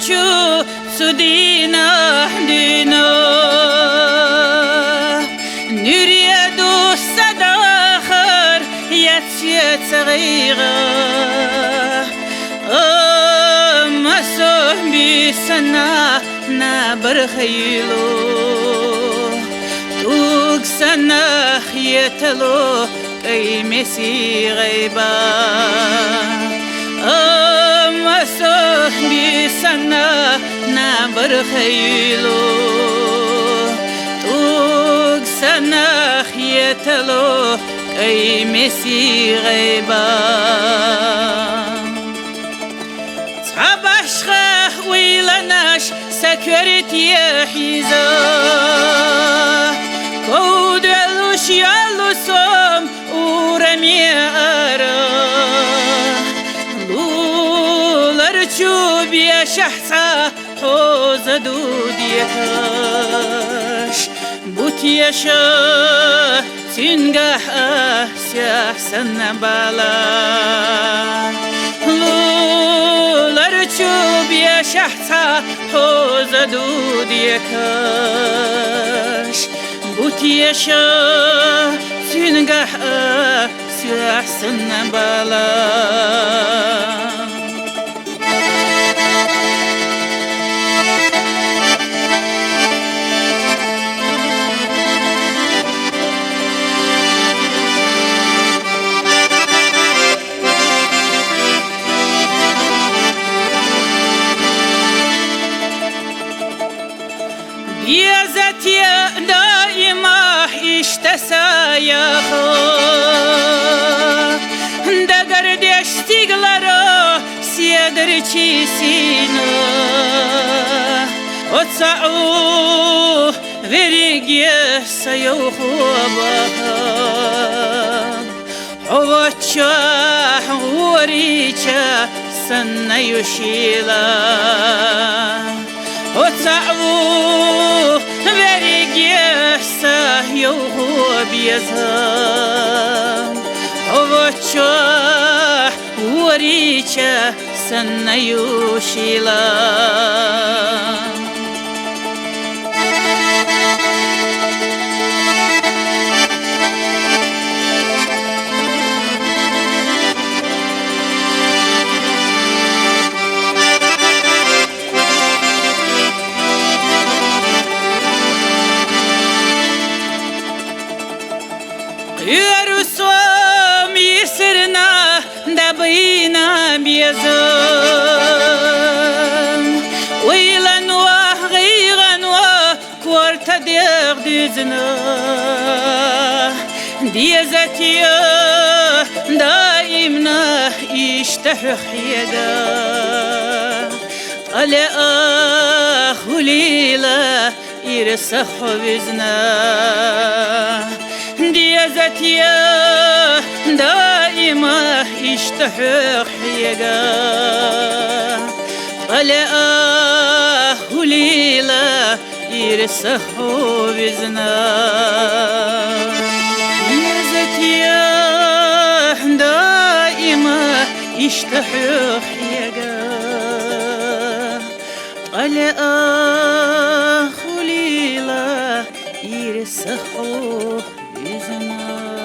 شو سدينا دينا نريد الصداخر يتشيت صغيرة مسوح بسنا نبر خيلو توك سنا خيتلو كي مسي غيبا مسوح بسنا نبر خيلو توك سنا خيتلو كي مسي غيبا عباشخه ويلناش سكرت يا حيزة كود الوش يالوسم ورمي أرى لولرچو بيا شحصا حوز دود يكاش بوت يشا تنگه سيحسن بالا لولرچو بيا شحصا حوز دود يكاش بوت يشا تنگه سيحسن بالا يزتي دائما اشتسايا دقر دشتيقلرو سيدر چيسينا وتصعو verigi sayuhubaha Ovacha waricha sanayushila Otsa'u verigi sayuhubiyaza Ovacha waricha sanayushila Yarusam yisirna dabina biyazam Weylan wa ghayran wa kwarta diyagdizna Diyazatiya daimna ishtahh yada Ala khulila irsakh bizna ديزتيا دائما اشتحق حيقا طلع خليلا يرسخوا بزنا ديزتيا دائما اشتحق حيقا طلع خليلا يرسخوا Isn't